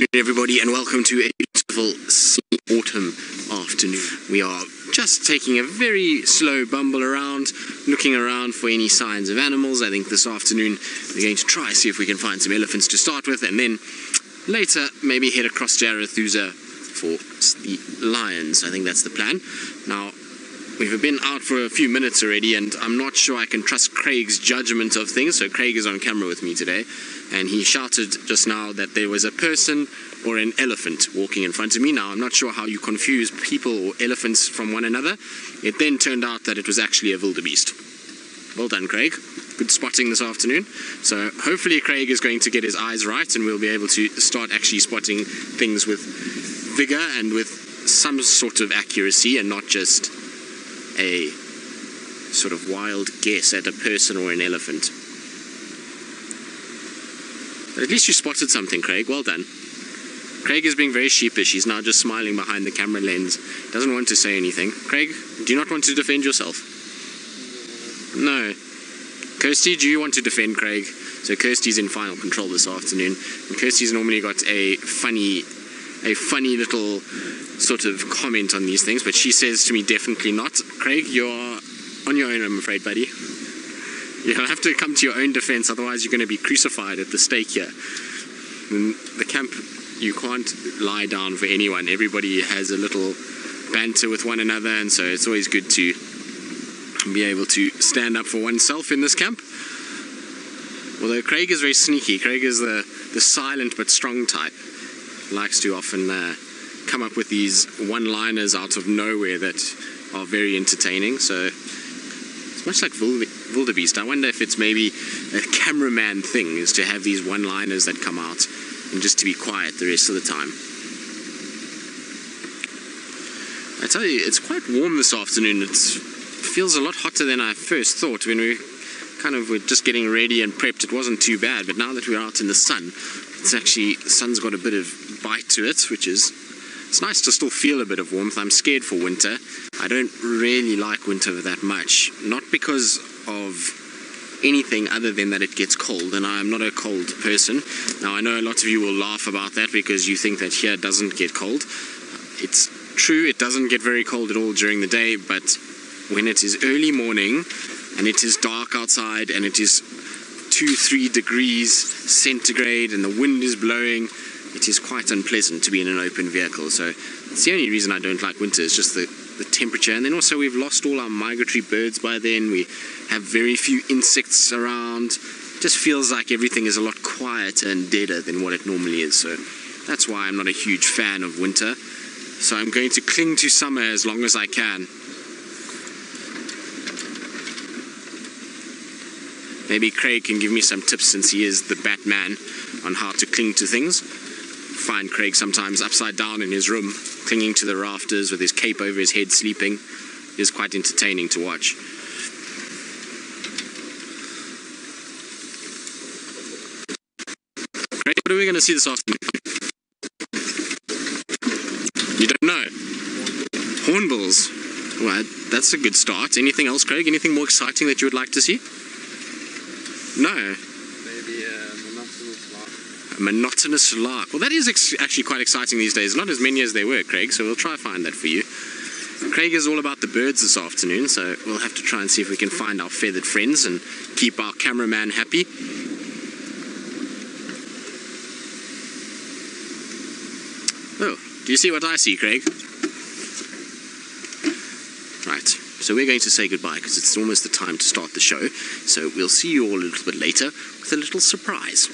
afternoon, everybody, and welcome to a beautiful autumn afternoon. We are just taking a very slow bumble around, looking around for any signs of animals. I think this afternoon we're going to try see if we can find some elephants to start with, and then later maybe head across to Arathusa for the lions. I think that's the plan. Now, we've been out for a few minutes already, and I'm not sure I can trust Craig's judgment of things. So Craig is on camera with me today, and he shouted just now that there was a person or an elephant walking in front of me. Now, I'm not sure how you confuse people or elephants from one another. It then turned out that it was actually a wildebeest. Well done, Craig. Good spotting this afternoon. So hopefully Craig is going to get his eyes right, and we'll be able to start actually spotting things with vigor and with some sort of accuracy, and not just a sort of wild guess at a person or an elephant. But at least you spotted something, Craig. Well done. Craig is being very sheepish. He's now just smiling behind the camera lens. Doesn't want to say anything. Craig, do you not want to defend yourself? No. Kirsty, do you want to defend Craig? So Kirsty's in final control this afternoon. And Kirsty's normally got a funny little sort of comment on these things, but she says to me, definitely not. Craig, you're on your own, I'm afraid, buddy. You'll have to come to your own defense, otherwise you're going to be crucified at the stake here. In the camp, you can't lie down for anyone. Everybody has a little banter with one another, and so it's always good to be able to stand up for oneself in this camp. Although Craig is very sneaky. Craig is the silent but strong type. Likes to often come up with these one-liners out of nowhere that are very entertaining. So it's much like wildebeest. I wonder if it's maybe a cameraman thing, is to have these one-liners that come out and just to be quiet the rest of the time. I tell you, it's quite warm this afternoon. It feels a lot hotter than I first thought. When we were just getting ready and prepped, it wasn't too bad, but now that we're out in the sun, the sun's got a bit of bite to it, it's nice to still feel a bit of warmth. I'm scared for winter. I don't really like winter that much, not because of anything other than that it gets cold, and I'm not a cold person. Now, I know a lot of you will laugh about that because you think that here doesn't get cold. It's true, it doesn't get very cold at all during the day, but when it is early morning and it is dark outside and it is 2-3 degrees centigrade and the wind is blowing, it is quite unpleasant to be in an open vehicle. So it's the only reason I don't like winter, is just the temperature. And then also we've lost all our migratory birds by then. We have very few insects around. It just feels like everything is a lot quieter and deader than what it normally is. So that's why I'm not a huge fan of winter. So I'm going to cling to summer as long as I can. Maybe Craig can give me some tips, since he is the Batman, on how to cling to things. Find Craig sometimes upside down in his room, clinging to the rafters with his cape over his head, sleeping. It is quite entertaining to watch. Craig, what are we going to see this afternoon? You don't know? Hornbills. Well, that's a good start. Anything else, Craig? Anything more exciting that you would like to see? No. Maybe a monotonous lark. A monotonous lark. Well, that is actually quite exciting these days. Not as many as they were, Craig, so we'll try to find that for you. Craig is all about the birds this afternoon, so we'll have to try and see if we can find our feathered friends and keep our cameraman happy. Oh, do you see what I see, Craig? Right. So we're going to say goodbye because it's almost the time to start the show. So we'll see you all a little bit later with a little surprise.